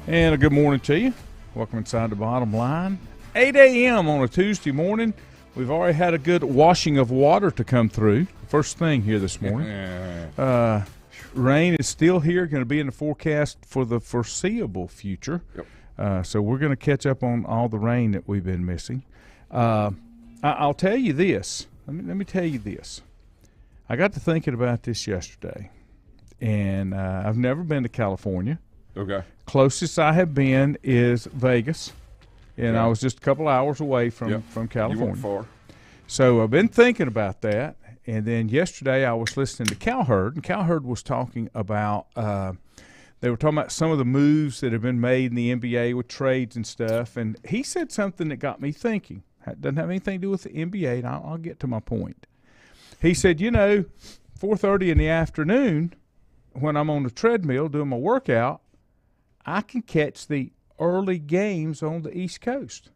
And a good morning to you. Welcome inside the Bottom Line. 8 a.m. on a Tuesday morning. We've already had a good washing of water to come through. First thing here this morning. Rain is still here, going to be in the forecast for the foreseeable future. Yep. So we're going to catch up on all the rain that we've been missing. I'll tell you this. Let me tell you this. I got to thinking about this yesterday, and I've never been to California. Okay. Closest I have been is Vegas, and I was just a couple hours away from California. You weren't far. So I've been thinking about that, and then yesterday I was listening to Cowherd, and Cowherd was talking about they were talking about some of the moves that have been made in the NBA with trades and stuff, and he said something that got me thinking. It doesn't have anything to do with the NBA, and I'll get to my point. He said, 4:30 in the afternoon when I'm on the treadmill doing my workout, I can catch the early games on the East Coast.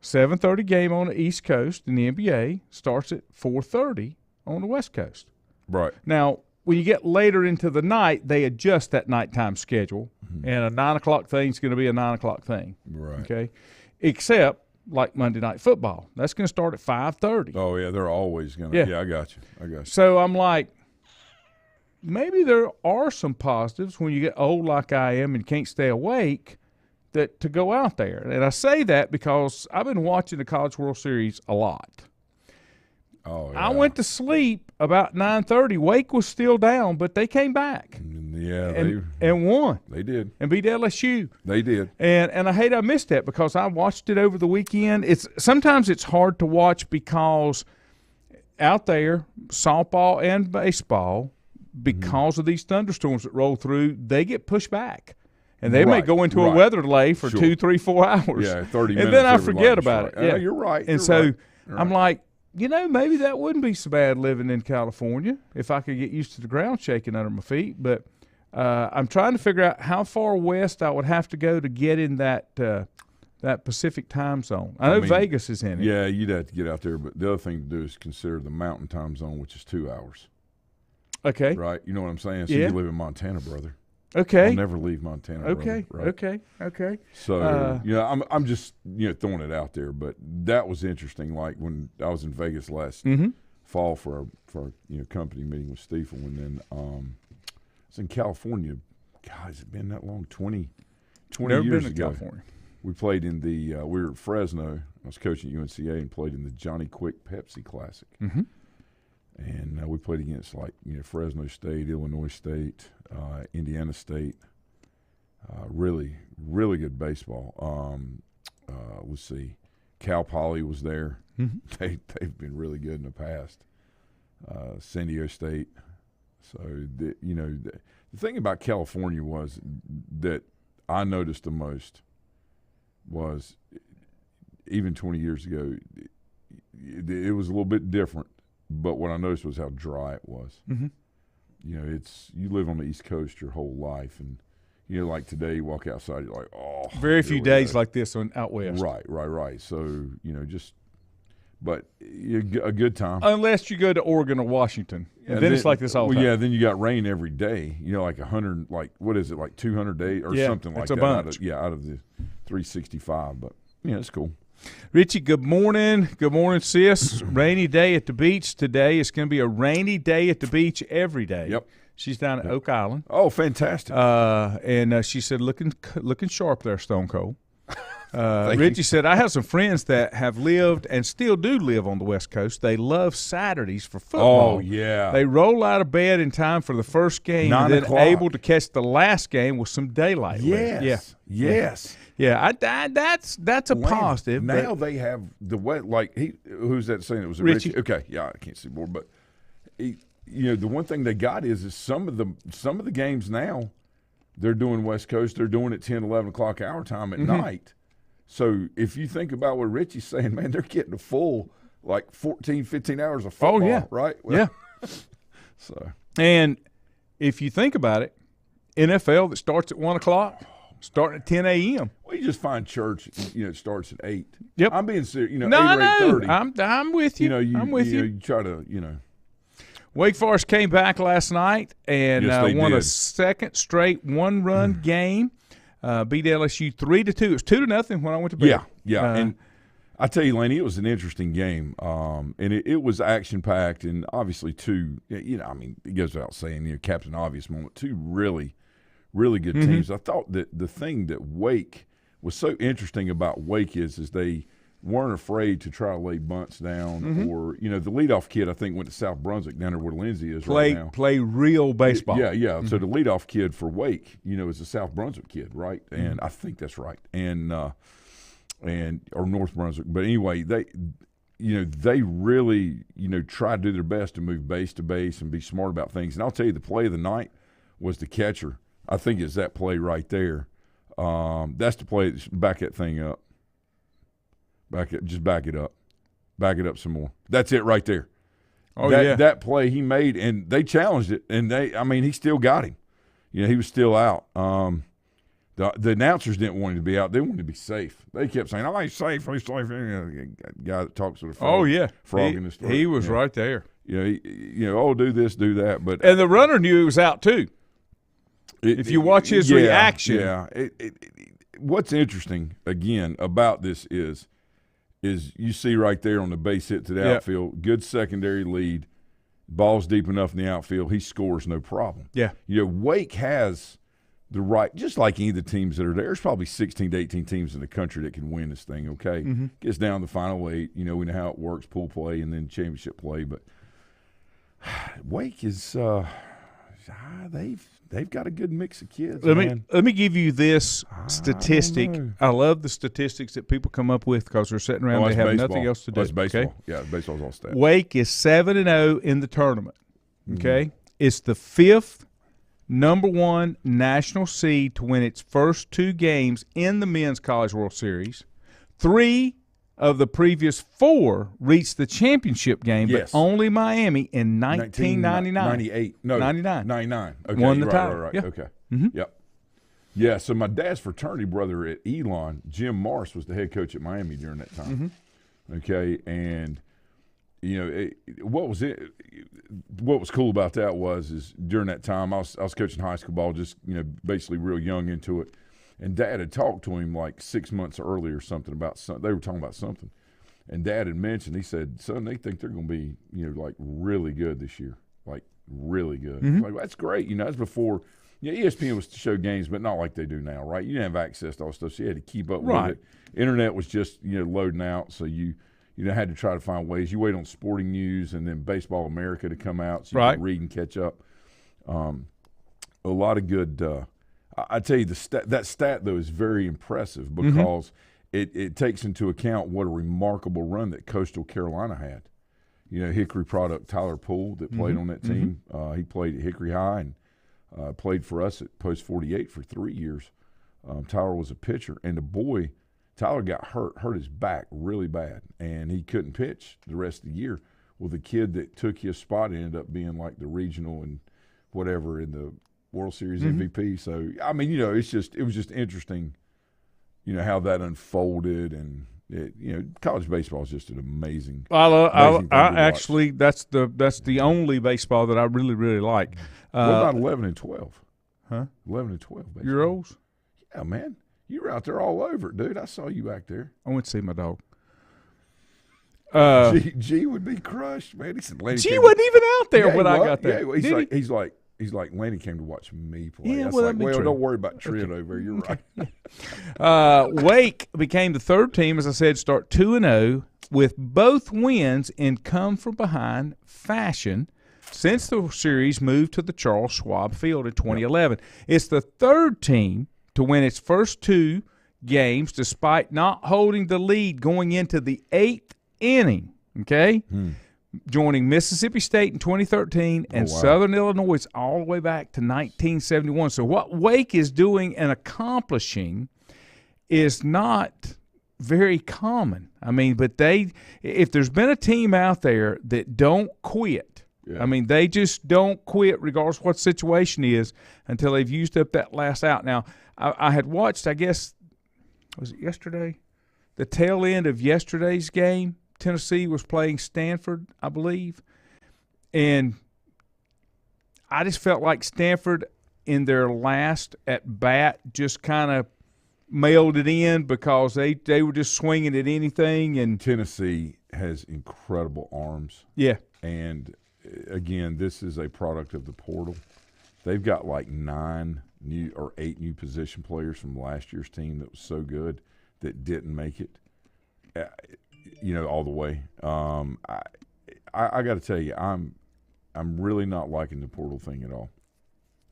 7:30 game on the East Coast in the NBA starts at 4:30 on the West Coast. Right. Now, when you get later into the night, they adjust that nighttime schedule, and a 9 o'clock thing is going to be a 9 o'clock thing. Right. Okay? Except like Monday Night Football. That's going to start at 5:30. Oh, yeah, they're always going to. Yeah, I got you. So I'm like, maybe there are some positives when you get old like I am and can't stay awake to go out there. And I say that because I've been watching the College World Series a lot. Oh, yeah. I went to sleep about 9:30. Wake was still down, but they came back. Yeah, and won. They did. And beat LSU. They did. And I hate I missed that because I watched it over the weekend. Sometimes it's hard to watch because out there, softball and baseball, because of these thunderstorms that roll through, they get pushed back. And they may go into a weather delay for 2, 3, 4 hours. Yeah, 30 minutes. And then I forget about it. Yeah, you're right. And so I'm like, maybe that wouldn't be so bad living in California if I could get used to the ground shaking under my feet. But I'm trying to figure out how far west I would have to go to get in that Pacific time zone. I know Vegas is in it. Yeah, you'd have to get out there. But the other thing to do is consider the mountain time zone, which is 2 hours. Okay. Right? You know what I'm saying? So you live in Montana, brother. Okay. I'll never leave Montana. Okay. Brother, right? Okay. So I'm just throwing it out there, but that was interesting. Like when I was in Vegas last fall for our company meeting with Stiefel, and then I was in California. God, has it been that long? 20 Never years been to ago. California. We played in the we were at Fresno. I was coaching at UNCA and played in the Johnny Quick Pepsi Classic. Mm-hmm. And we played against Fresno State, Illinois State, Indiana State. Really, really good baseball. Let's see, Cal Poly was there. Mm-hmm. They've been really good in the past. San Diego State. So the thing about California was that I noticed the most was even 20 years ago. It was a little bit different. But what I noticed was how dry it was. Mm-hmm. You live on the East Coast your whole life, and like today, you walk outside, you're like, oh. Very few days like this out west. Right. So but a good time. Unless you go to Oregon or Washington, and then it's like this all the time. Yeah, then you got rain every day. like 100, like what is it, like 200 days or something like that. It's a bunch. Out of the 365. But it's cool. Richie, good morning. Good morning, sis. Rainy day at the beach today. It's going to be a rainy day at the beach every day. Yep. She's down at Oak Island. Oh, fantastic. And she said, looking sharp there, Stone Cold. Richie said, I have some friends that have lived and still do live on the West Coast. They love Saturdays for football. Oh, yeah. They roll out of bed in time for the first game and then able to catch the last game with some daylight. Yes. Yes. Yeah, that's a positive. Now they have the way, who's that saying? It was Richie. Okay, yeah, I can't see more, but the one thing they got is some of the games now they're doing West Coast. They're doing it 10, 11 o'clock our time at night. So if you think about what Richie's saying, man, they're getting a full 14, 15 hours of football. Oh yeah, right. Well, yeah. So and if you think about it, NFL that starts at 1 o'clock. Starting at 10 a.m. Well, you just find church, starts at 8. Yep. I'm being serious, no, 8 or 8:30. I'm with you. I'm with you. You try to, Wake Forest came back last night and won a second straight one-run game. Beat LSU 3-2. It was 2-0 when I went to bed. Yeah. And I tell you, Laney, it was an interesting game, and it was action-packed, and obviously it goes without saying, Captain Obvious moment, two really, really good teams. I thought that the thing that Wake was so interesting about Wake is they weren't afraid to try to lay bunts down, or the leadoff kid I think went to South Brunswick down there where Lindsay is right now. Play real baseball. Yeah. So the leadoff kid for Wake, is a South Brunswick kid, right? And I think that's right. And or North Brunswick, but anyway, they really try to do their best to move base to base and be smart about things. And I'll tell you, the play of the night was the catcher. I think it's that play right there. That's the play. Back that thing up. Just back it up. Back it up some more. That's it right there. That play he made, and they challenged it, and he still got him. He was still out. The announcers didn't want him to be out. They wanted to be safe. They kept saying, "Oh, he's safe. He's safe." Guy that talks to the frog. Frog in his throat. He was right there. Do this, do that. But and the runner knew he was out too. If you watch his reaction, what's interesting again about this is you see right there on the base hit to the outfield, good secondary lead, ball's deep enough in the outfield, he scores no problem. Yeah, Wake has the right, just like any of the teams that are there. There's probably 16 to 18 teams in the country that can win this thing, okay? Gets down to the final 8. We know how it works, pool play and then championship play. But Wake is they've got a good mix of kids. Let me give you this statistic. I love the statistics that people come up with because they're sitting around. They have nothing else to do. That's baseball. Okay? Yeah, baseball's all stats. Wake is 7-0 in the tournament. Okay, it's the 5th #1 national seed to win its first 2 games in the Men's College World Series. 3 of the previous 4 reached the championship game, but only Miami in 1999. 98. No, 99. 99. Okay, won the title. Right. Yeah. Okay. Yep. Yeah, so my dad's fraternity brother at Elon, Jim Morris, was the head coach at Miami during that time. Okay, and what was cool about that is during that time I was coaching high school ball, just basically real young into it, and Dad had talked to him like 6 months earlier or something about something. They were talking about something, and Dad had mentioned, he said, "Son, they think they're going to be like really good this year, like really good." Like, that's great. That's before ESPN was to show games, but not like they do now, right? You didn't have access to all stuff, so you had to keep up with it. Internet was just loading out, so you had to try to find ways. You wait on Sporting News and then Baseball America to come out so you can read and catch up. A lot of good I tell you, that stat, though, is very impressive because it takes into account what a remarkable run that Coastal Carolina had. Hickory product Tyler Poole that played on that team. He played at Hickory High and played for us at Post 48 for 3 years. Tyler was a pitcher, and the boy – Tyler got hurt his back really bad, and he couldn't pitch the rest of the year. Well, the kid that took his spot ended up being like the regional and whatever in the World Series MVP. So, it was just interesting, how that unfolded, and college baseball is just an amazing. I actually that's the only baseball that I really really like. What about 11 and 12? Huh? 11 and 12 baseball. Year olds? Yeah, man. You were out there all over it, dude. I saw you back there. I went to see my dog. G would be crushed, man. He said, G wasn't even out there when I got there. Yeah, he's like, Laney came to watch me play. Yeah, don't worry about Trent over. You're right. Wake became the 3rd team, as I said, start 2-0 with both wins in come-from-behind fashion since the series moved to the Charles Schwab Field in 2011. It's the 3rd team to win its first 2 games despite not holding the lead going into the 8th inning, okay? Joining Mississippi State in 2013 and Southern Illinois all the way back to 1971. So what Wake is doing and accomplishing is not very common. But if there's been a team out there that don't quit, they just don't quit regardless of what the situation is until they've used up that last out. Now, I had watched, I guess, was it yesterday? The tail end of yesterday's game. Tennessee was playing Stanford, I believe. And I just felt like Stanford in their last at bat just kind of mailed it in because they were just swinging at anything. And Tennessee has incredible arms. Yeah. And, again, this is a product of the portal. They've got like 9 new or 8 new position players from last year's team that was so good that didn't make it, all the way. I got to tell you, I'm really not liking the portal thing at all.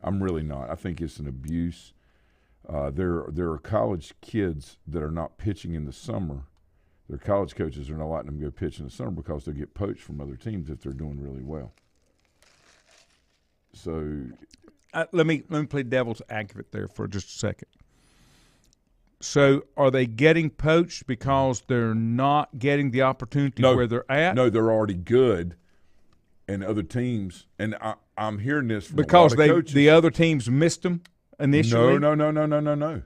I'm really not. I think it's an abuse. There are college kids that are not pitching in the summer. Their college coaches are not letting them go pitch in the summer because they'll get poached from other teams if they're doing really well. So let me play devil's advocate there for just a second. So are they getting poached because they're not getting the opportunity where they're at? No, they're already good, and other teams. And I'm hearing this from because a lot of coaches. The other teams missed them initially. No.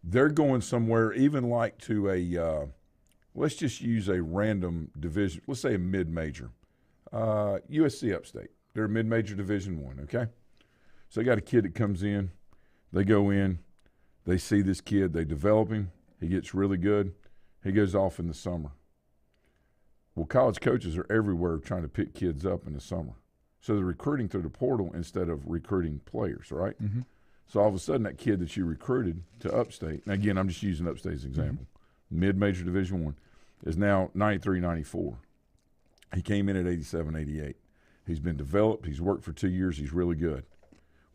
They're going somewhere, even like to a. Let's just use a random division. Let's say a mid-major, USC Upstate. They're a mid-major Division I. Okay, so they got a kid that comes in. They go in. They see this kid. They develop him. He gets really good. He goes off in the summer. Well, college coaches are everywhere trying to pick kids up in the summer. So they're recruiting through the portal instead of recruiting players, right? Mm-hmm. So all of a sudden that kid that you recruited to Upstate, and again, I'm just using Upstate as an example, mid-major Division I, is now 93, 94. He came in at 87, 88. He's been developed. He's worked for 2 years. He's really good.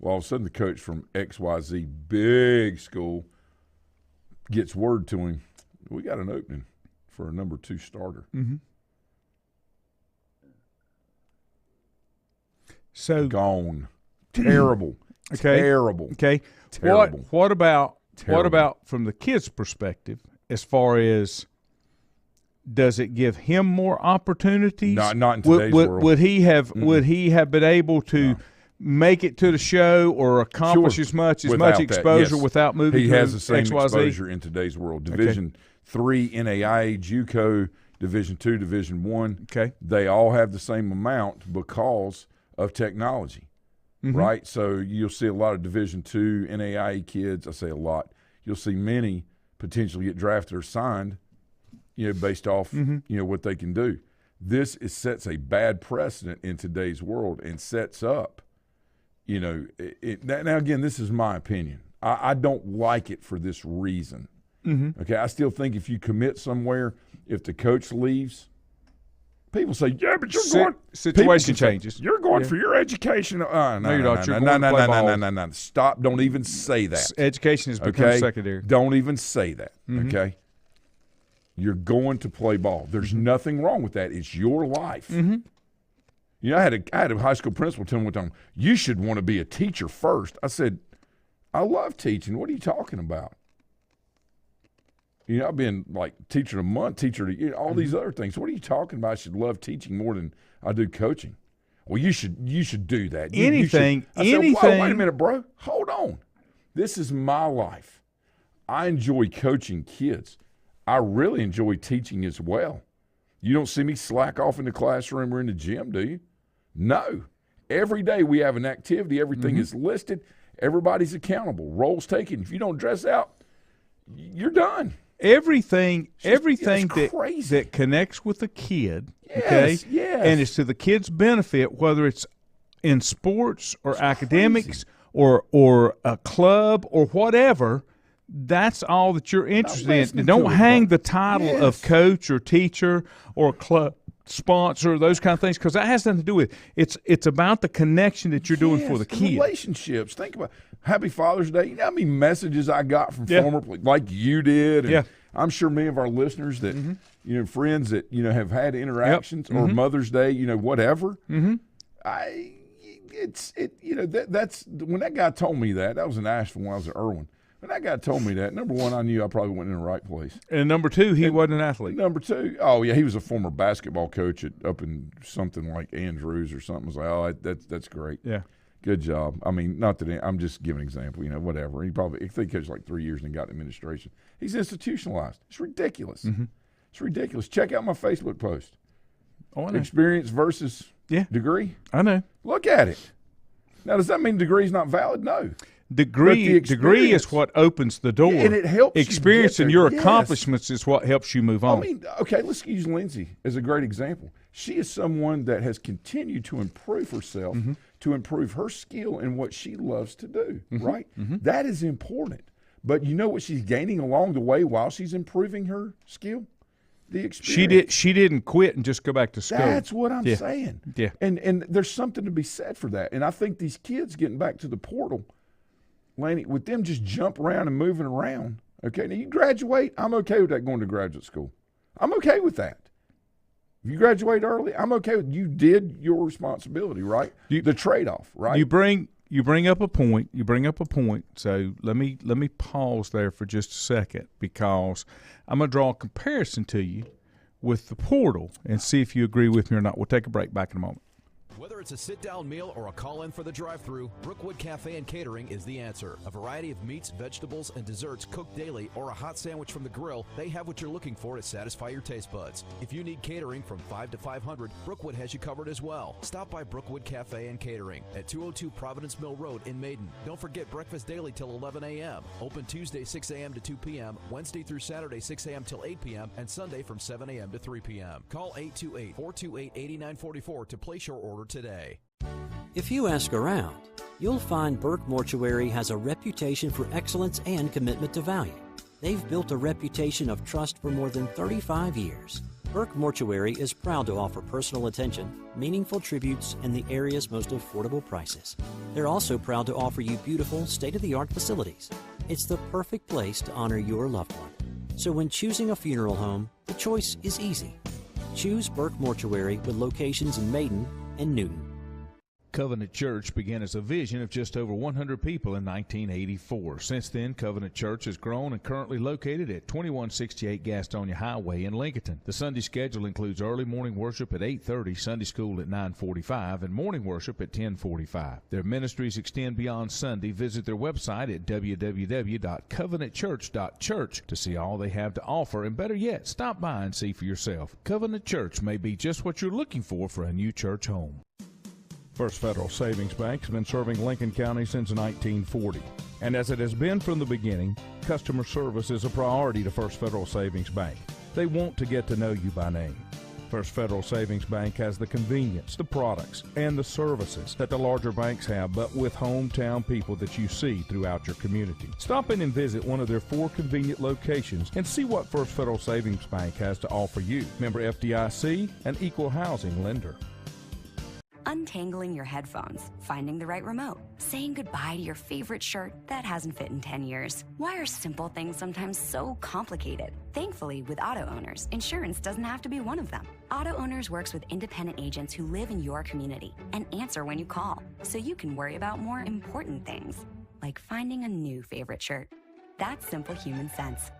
Well, all of a sudden the coach from XYZ big school gets word to him, we got an opening for a number 2 starter. Mm-hmm. So gone. Terrible. Okay. Terrible. Okay. Terrible. What about Terrible. From the kid's perspective, as far as does it give him more opportunities? Not in today's world. Would he have been able to make it to the show or accomplish as much exposure without moving? He to has the same XYZ? exposure in today's world. Division III NAIA, JUCO, Division II, Division I. Okay. They all have the same amount because of technology, right? So you'll see a lot of Division II NAIA kids. I say a lot. You'll see many potentially get drafted or signed, based off, what they can do. This sets a bad precedent in today's world and sets up, now again, this is my opinion. I don't like it for this reason. Mm-hmm. Okay, I still think if you commit somewhere, if the coach leaves, people say, yeah, but you're going. Situation changes. You're going for your education. No, you're not. You're going to play ball. No. Stop. Don't even say that. Education has become secondary. Don't even say that, okay? You're going to play ball. There's nothing wrong with that. It's your life. Mm-hmm. I had a high school principal tell me one time, you should want to be a teacher first. I said, I love teaching. What are you talking about? I've been like teacher of the month, teacher of all these other things. What are you talking about? I should love teaching more than I do coaching. Well, you should do that. Anything. I said, whoa, wait a minute, bro. Hold on. This is my life. I enjoy coaching kids. I really enjoy teaching as well. You don't see me slack off in the classroom or in the gym, do you? No. Every day we have an activity. Everything is listed. Everybody's accountable. Roles taken. If you don't dress out, you're done. Everything that connects with the kid, yes. and it's to the kid's benefit, whether it's in sports or academics or a club or whatever, that's all that you're interested in. And don't hang the title of coach or teacher or club sponsor, those kind of things, because that has nothing to do with it. It's about the connection that you're doing for the kid. Relationships. Think about Happy Father's Day. You know how many messages I got from former, like you did, and I'm sure many of our listeners that friends that have had interactions or Mother's Day, whatever. That's when that guy told me that was in Asheville when I was at Irwin. When that guy told me that, number one, I knew I probably went in the right place. And number two, he wasn't an athlete. Number two, he was a former basketball coach up in something like Andrews or something. I was like, that's great. Yeah. Good job. I mean, not that I'm just giving an example, whatever. He coached like 3 years and got administration. He's institutionalized. It's ridiculous. It's ridiculous. Check out my Facebook post. Oh, I know. Experience versus degree. I know. Look at it. Now, does that mean degree's not valid? No. Degree is what opens the door. And it helps experience you and your accomplishments is what helps you move on. I mean, okay, let's use Lindsay as a great example. She is someone that has continued to improve herself, to improve her skill in what she loves to do, right? That is important. But you know what she's gaining along the way while she's improving her skill? The experience. She didn't quit and just go back to school. That's what I'm saying. Yeah. And there's something to be said for that. And I think these kids getting back to the portal, Laney, with them just jump around and moving around, okay, now you graduate, I'm okay with that going to graduate school. I'm okay with that. If you graduate early, I'm okay with you did your responsibility, right? The trade-off, right? You bring up a point. So let me pause there for just a second, because I'm going to draw a comparison to you with the portal and see if you agree with me or not. We'll take a break. Back in a moment. Whether it's a sit-down meal or a call-in for the drive-thru, Brookwood Cafe and Catering is the answer. A variety of meats, vegetables, and desserts cooked daily, or a hot sandwich from the grill, they have what you're looking for to satisfy your taste buds. If you need catering from 5 to 500, Brookwood has you covered as well. Stop by Brookwood Cafe and Catering at 202 Providence Mill Road in Maiden. Don't forget breakfast daily till 11 a.m. Open Tuesday 6 a.m. to 2 p.m., Wednesday through Saturday 6 a.m. till 8 p.m., and Sunday from 7 a.m. to 3 p.m. Call 828-428-8944 to place your order today. If you ask around, you'll find Burke Mortuary has a reputation for excellence and commitment to value. They've built a reputation of trust for more than 35 years. Burke Mortuary is proud to offer personal attention, meaningful tributes, and the area's most affordable prices. They're also proud to offer you beautiful, state-of-the-art facilities. It's the perfect place to honor your loved one. So when choosing a funeral home, the choice is easy. Choose Burke Mortuary with locations in Maiden and Newton. Covenant Church began as a vision of just over 100 people in 1984. Since then, Covenant Church has grown and currently located at 2168 Gastonia Highway in Lincoln. The Sunday schedule includes early morning worship at 8:30, Sunday school at 9:45, and morning worship at 10:45. Their ministries extend beyond Sunday. Visit their website at www.covenantchurch.church to see all they have to offer, and better yet, stop by and see for yourself. Covenant Church may be just what you're looking for a new church home. First Federal Savings Bank has been serving Lincoln County since 1940. And as it has been from the beginning, customer service is a priority to First Federal Savings Bank. They want to get to know you by name. First Federal Savings Bank has the convenience, the products, and the services that the larger banks have, but with hometown people that you see throughout your community. Stop in and visit one of their 4 convenient locations and see what First Federal Savings Bank has to offer you. Member FDIC, an equal housing lender. Untangling your headphones, finding the right remote, saying goodbye to your favorite shirt that hasn't fit in 10 years. Why are simple things sometimes so complicated? Thankfully, with Auto Owners, insurance doesn't have to be one of them. Auto Owners works with independent agents who live in your community and answer when you call, so you can worry about more important things, like finding a new favorite shirt. That's simple human sense.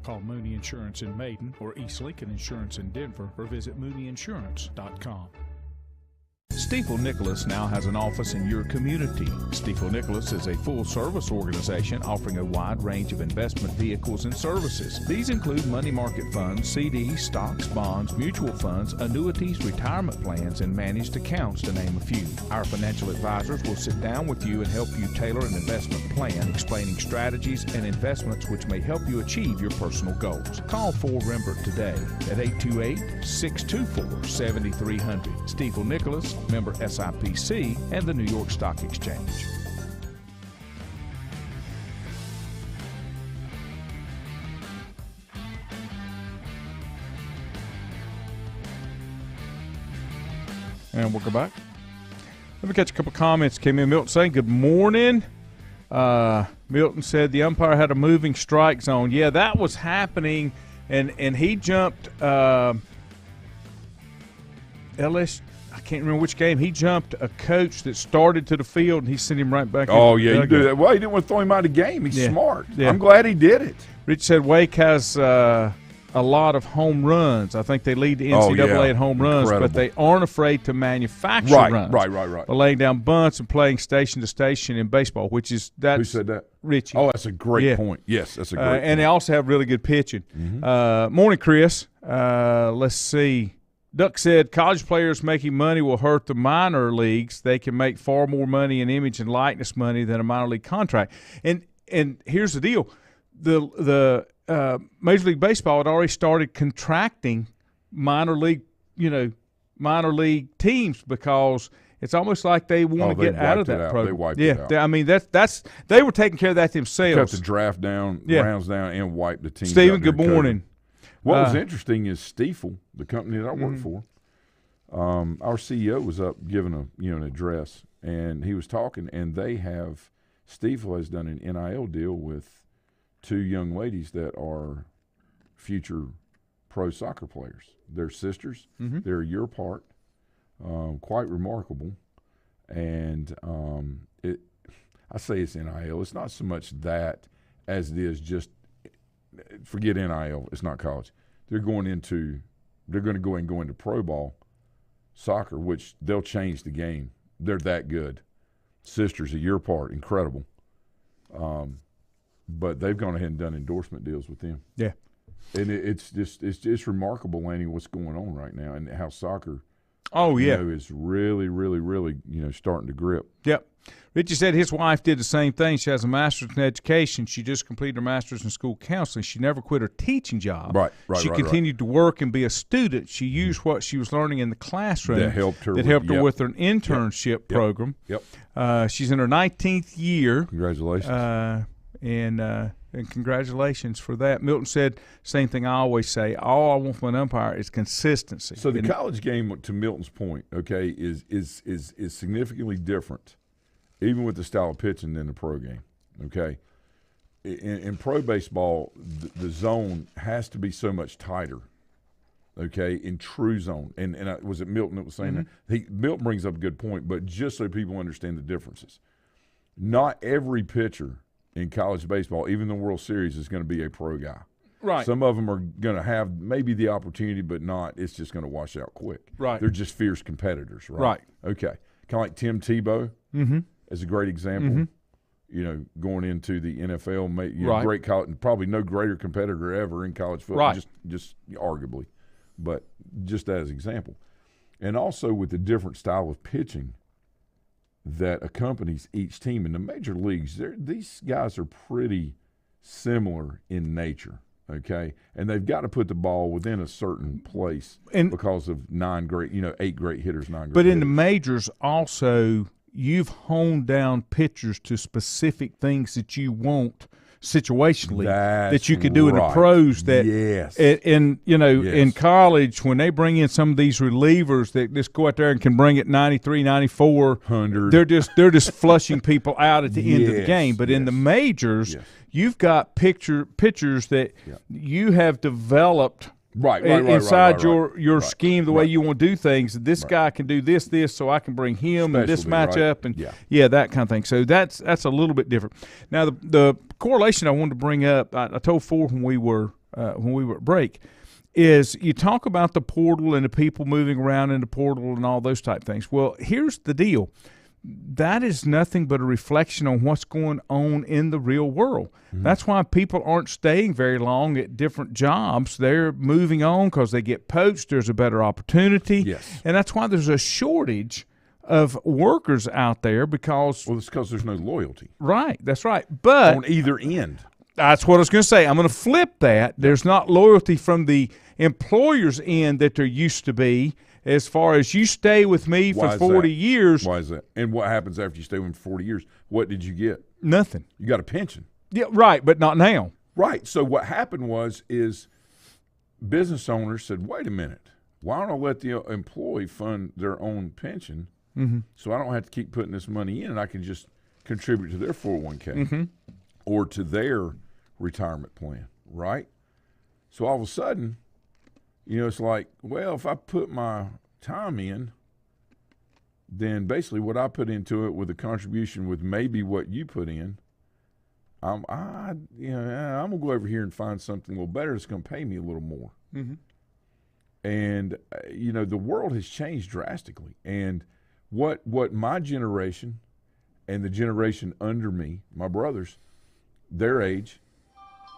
Call Mooney Insurance in Maiden or East Lincoln Insurance in Denver, or visit mooneyinsurance.com. Stifel Nicholas now has an office in your community. Stifel Nicholas is a full-service organization offering a wide range of investment vehicles and services. These include money market funds, CDs, stocks, bonds, mutual funds, annuities, retirement plans, and managed accounts, to name a few. Our financial advisors will sit down with you and help you tailor an investment plan, explaining strategies and investments which may help you achieve your personal goals. Call 4Rembert today at 828-624-7300. Stifel Nicholas, member SIPC and the New York Stock Exchange. And welcome back. Let me catch a couple comments came in. Milton saying good morning. Milton said the umpire had a moving strike zone. Yeah, that was happening, and he jumped LSU. I can't remember which game. He jumped a coach that started to the field, and he sent him right back. Oh, yeah, you do that. Well, he didn't want to throw him out of the game. He's smart. Yeah. I'm glad he did it. Rich said Wake has a lot of home runs. I think they lead the NCAA in home runs, but they aren't afraid to manufacture runs. Right. By laying down bunts and playing station to station in baseball, which is – who said that? Richie. Oh, that's a great point. Yes, that's a great point. And they also have really good pitching. Morning, Chris. Let's see. Duck said college players making money will hurt the minor leagues. They can make far more money in image and likeness money than a minor league contract. And here's the deal: the Major League Baseball had already started contracting minor league teams because it's almost like they want to get out of that program. They wiped it out. I mean that's they were taking care of that themselves. Cut the draft down, rounds down, and wiped the team. Stephen, good morning. What was interesting is Stiefel, the company that I work for, our CEO was up giving an address, and he was talking, and Stiefel has done an NIL deal with 2 young ladies that are future pro soccer players. They're sisters. They're a year apart. Quite remarkable. And I say it's NIL. It's not so much that as it is just forget NIL. It's not college. They're going to go and go into pro ball soccer, which they'll change the game. They're that good. Sisters, a year apart, incredible. But they've gone ahead and done endorsement deals with them. Yeah. And it's just remarkable, Lanny, what's going on right now and how soccer is really, really, really, starting to grip. Yep. Richie said his wife did the same thing. She has a master's in education. She just completed her master's in school counseling. She never quit her teaching job. Right. She continued to work and be a student. She used what she was learning in the classroom that helped her with her internship program. Yep. She's in her 19th year. Congratulations. And congratulations for that. Milton said, same thing I always say, all I want from an umpire is consistency. So the college game, to Milton's point, okay, is significantly different, even with the style of pitching, than the pro game, okay? In pro baseball, the zone has to be so much tighter, okay, in true zone. And was it Milton that was saying that? Milton brings up a good point, but just so people understand the differences. Not every pitcher in college baseball, even the World Series, is going to be a pro guy. Right. Some of them are going to have maybe the opportunity, but not. It's just going to wash out quick. Right. They're just fierce competitors, right? Okay. Kind of like Tim Tebow as a great example. Going into the NFL, great college, probably no greater competitor ever in college football, just arguably, but just as an example. And also with the different style of pitching that accompanies each team in the major leagues, these guys are pretty similar in nature, okay? And they've got to put the ball within a certain place because of 8 great hitters, 9 great But hitters. in the majors also, you've honed down pitchers to specific things that you want situationally that you could do in the pros. That in college, when they bring in some of these relievers that just go out there and can bring it 93, 94, 100, they're just flushing people out at the end of the game. But in the majors, you've got pitchers that you have developed. Inside your scheme, the way you want to do things. This guy can do this, so I can bring him and this matchup, and that kind of thing. So that's a little bit different. Now the correlation I wanted to bring up, I told Ford when we were at break, is you talk about the portal and the people moving around in the portal and all those type things. Well, here's the deal. That is nothing but a reflection on what's going on in the real world. That's why people aren't staying very long at different jobs. They're moving on because they get poached. There's a better opportunity. And that's why there's a shortage of workers out there because – Well, it's because there's no loyalty. Right. That's right. But on either end. That's what I was going to say. I'm going to flip that. There's not loyalty from the employer's end that there used to be. As far as you stay with me for 40 years. Why is that? And what happens after you stay with me for 40 years? What did you get? Nothing. You got a pension. Yeah, right, but not now. Right. So what happened is business owners said, wait a minute, why don't I let the employee fund their own pension so I don't have to keep putting this money in and I can just contribute to their 401k or to their retirement plan, right? So all of a sudden, it's like, well, if I put my time in, then basically what I put into it with a contribution with maybe what you put in, I'm gonna go over here and find something a little better that's gonna pay me a little more. And the world has changed drastically. And what my generation and the generation under me, my brothers, their age,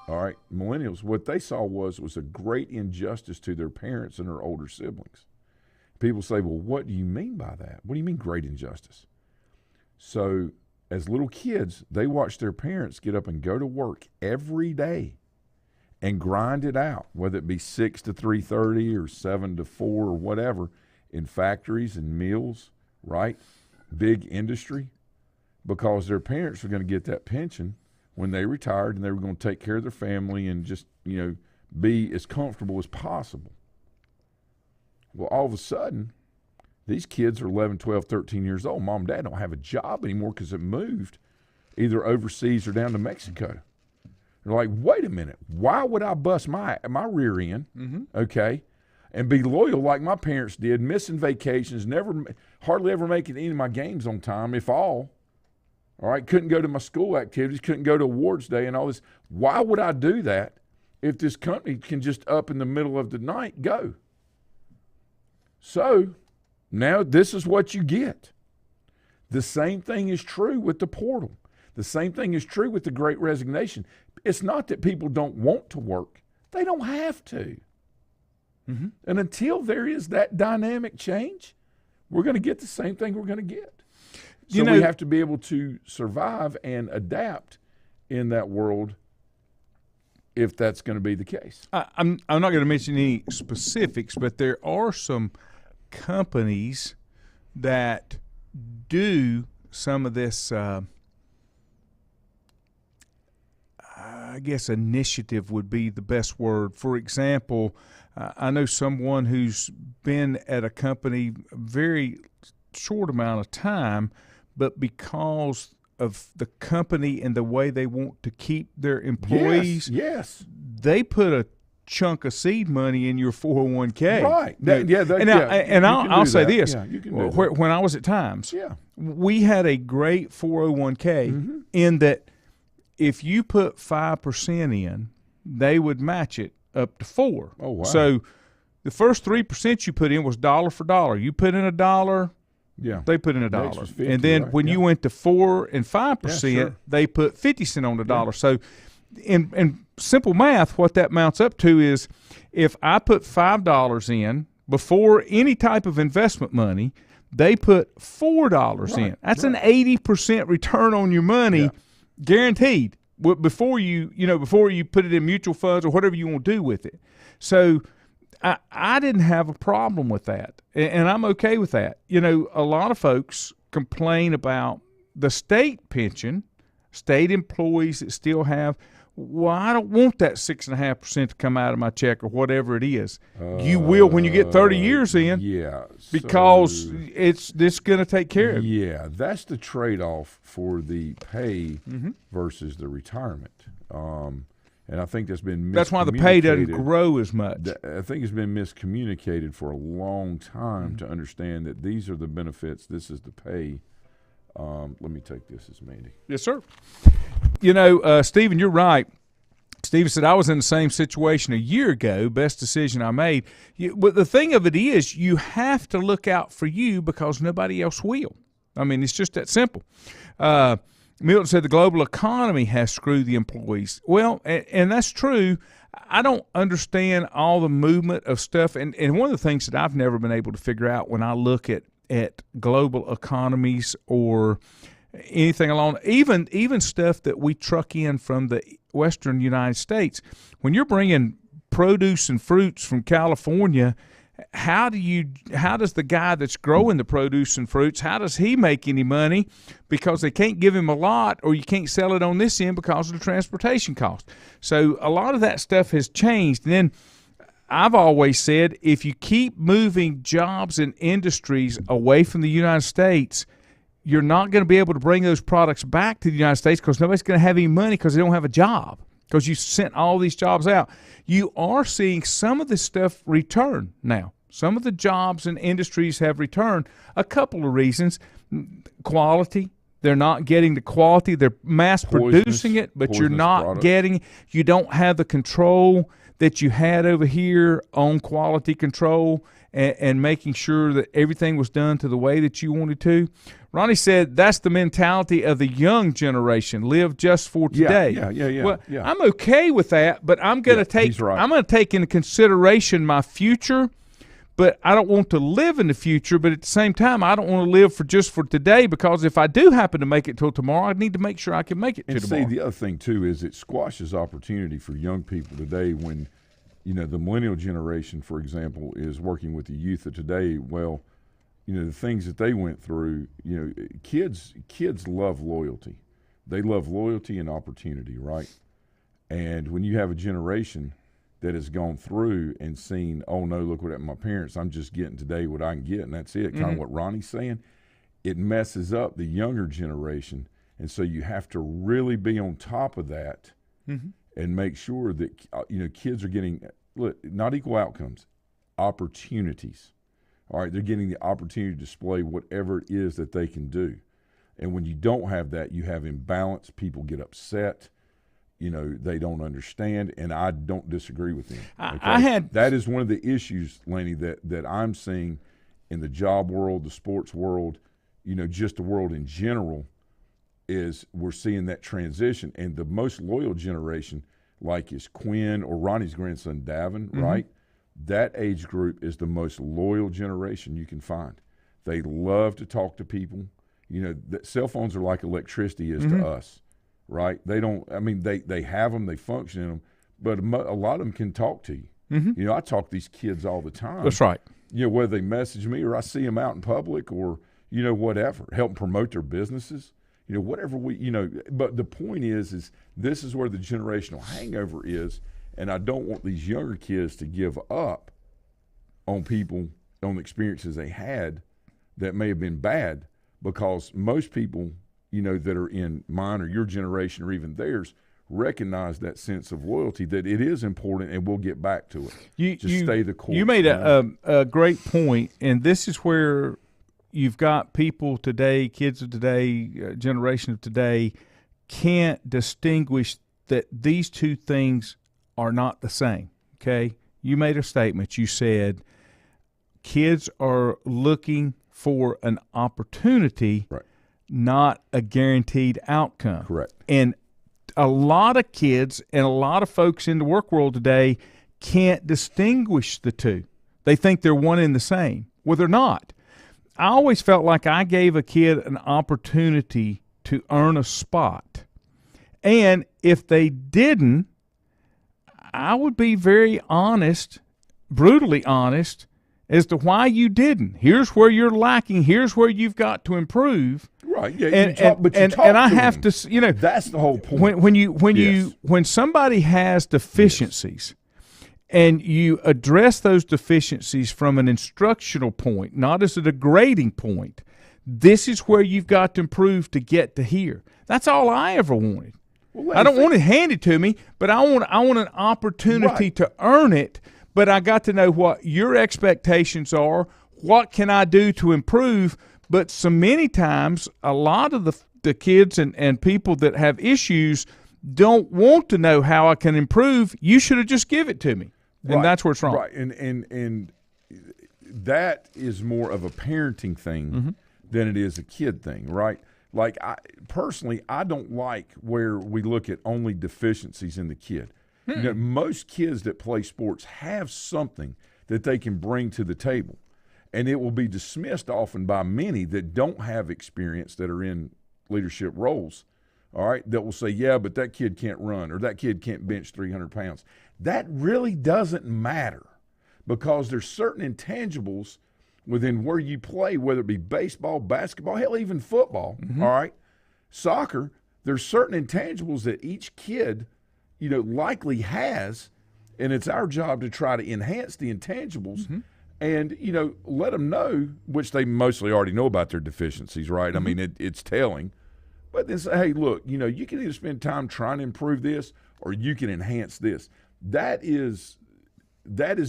all right, millennials, what they saw was a great injustice to their parents and their older siblings. people say, well, what do you mean by that? What do you mean great injustice? So as little kids, they watch their parents get up and go to work every day and grind it out, whether it be 6 to 3:30 or 7 to 4 or whatever, in factories and mills, right? Big industry, because their parents are going to get that pension when they retired, and they were going to take care of their family and just, be as comfortable as possible. Well, all of a sudden, these kids are 11, 12, 13 years old. Mom and dad don't have a job anymore because it moved either overseas or down to Mexico. They're like, wait a minute, why would I bust my rear end, okay, and be loyal like my parents did, missing vacations, hardly ever making any of my games on time, if all right, couldn't go to my school activities, couldn't go to awards day and all this. Why would I do that if this company can just up in the middle of the night go? So now this is what you get. The same thing is true with the portal. The same thing is true with the Great Resignation. It's not that people don't want to work. They don't have to. And until there is that dynamic change, we're going to get the same thing we're going to get. So we have to be able to survive and adapt in that world if that's going to be the case. I'm not going to mention any specifics, but there are some companies that do some of this, I guess initiative would be the best word. For example, I know someone who's been at a company a very short amount of time, but because of the company and the way they want to keep their employees, yes. they put a chunk of seed money in your 401k. Right. I'll say this. Yeah, you can do when I was at Times, we had a great 401k in that if you put 5% in, they would match it up to 4%. Oh, wow. So the first 3% you put in was dollar for dollar. You put in $1, they put in $1. 50, and then when you went to 4% and 5%, they put 50 cents on the dollar. So in simple math, what that mounts up to is if I put $5 in before any type of investment money, they put $4 in. That's an 80% return on your money, guaranteed. Before you put it in mutual funds or whatever you want to do with it. So I didn't have a problem with that, and I'm okay with that. A lot of folks complain about the state pension, state employees that still have. Well, I don't want that 6.5% to come out of my check or whatever it is. You will when you get 30 years in, because it's going to take care of you. Yeah, that's the trade-off for the pay versus the retirement. And I think that's been miscommunicated. That's why the pay doesn't grow as much. I think it's been miscommunicated for a long time to understand that these are the benefits, this is the pay. Let me take this as Mandy. Yes, sir. Stephen, you're right. Stephen said, I was in the same situation a year ago, best decision I made. But the thing of it is, you have to look out for you because nobody else will. I mean, it's just that simple. Milton said the global economy has screwed the employees. Well, and that's true. I don't understand all the movement of stuff. And one of the things that I've never been able to figure out when I look at global economies or anything along, even stuff that we truck in from the western United States, when you're bringing produce and fruits from California, how does the guy that's growing the produce and fruits, how does he make any money? Because they can't give him a lot, or you can't sell it on this end because of the transportation cost. So a lot of that stuff has changed. And then I've always said, if you keep moving jobs and industries away from the United States, you're not going to be able to bring those products back to the United States because nobody's going to have any money because they don't have a job, because you sent all these jobs out. You are seeing some of this stuff return now. Some of the jobs and industries have returned. A couple of reasons. Quality. They're not getting the quality. They're mass producing it, but you're not getting it. You don't have the control that you had over here on quality control and making sure that everything was done to the way that you wanted to. Ronnie said that's the mentality of the young generation. Live just for today. Yeah. Well, I'm okay with that, but I'm going to take into consideration my future, but I don't want to live in the future. But at the same time, I don't want to live just for today, because if I do happen to make it till tomorrow, I need to make sure I can make it to tomorrow. And see, the other thing too is it squashes opportunity for young people today when, the millennial generation, for example, is working with the youth of today. Well, the things that they went through, kids love loyalty. They love loyalty and opportunity, right? And when you have a generation that has gone through and seen, oh no, look what happened to my parents, I'm just getting today what I can get, and that's it, kind of what Ronnie's saying, it messes up the younger generation. And so you have to really be on top of that and make sure that, kids are getting, not equal outcomes, opportunities. All right, they're getting the opportunity to display whatever it is that they can do. And when you don't have that, you have imbalance, people get upset, they don't understand, and I don't disagree with them. Okay? That is one of the issues, Laney, that I'm seeing in the job world, the sports world, just the world in general, is we're seeing that transition. And the most loyal generation, like is Quinn or Ronnie's grandson, Davin, right? That age group is the most loyal generation you can find. They love to talk to people. Cell phones are like electricity is to us. Right? They don't, they have them, they function in them, but a lot of them can talk to you. I talk to these kids all the time. That's right. Whether they message me or I see them out in public or, whatever, help them promote their businesses, whatever but the point is this is where the generational hangover is, and I don't want these younger kids to give up on people, on the experiences they had that may have been bad, because most people that are in mine or your generation or even theirs recognize that sense of loyalty, that it is important, and we'll get back to it. Stay the course. You made a great point, and this is where you've got people today, kids of today, generation of today, can't distinguish that these two things are not the same, okay? You made a statement. You said kids are looking for an opportunity, right, not a guaranteed outcome. Correct. And a lot of kids and a lot of folks in the work world today can't distinguish the two. They think they're one and the same. Well, they're not. I always felt like I gave a kid an opportunity to earn a spot. And if they didn't, I would be very honest, brutally honest, as to why you didn't. Here's where you're lacking. Here's where you've got to improve. Right. Yeah. And I have to, that's the whole point. When somebody has deficiencies, and you address those deficiencies from an instructional point, not as a degrading point, this is where you've got to improve to get to here. That's all I ever wanted. Well, I don't want it handed to me, but I want an opportunity to earn it. But I got to know what your expectations are. What can I do to improve? But so many times, a lot of the kids and people that have issues don't want to know how I can improve. You should have just give it to me. And that's where it's wrong. Right, and that is more of a parenting thing than it is a kid thing, right? Like, I don't like where we look at only deficiencies in the kid. Most kids that play sports have something that they can bring to the table, and it will be dismissed often by many that don't have experience, that are in leadership roles, all right, that will say, yeah, but that kid can't run, or that kid can't bench 300 pounds. That really doesn't matter, because there's certain intangibles within where you play, whether it be baseball, basketball, hell, even football, all right, soccer. There's certain intangibles that each kid, likely has, and it's our job to try to enhance the intangibles and, let them know, which they mostly already know about their deficiencies, right? I mean, it's telling. But then say, hey, look, you can either spend time trying to improve this, or you can enhance this. That is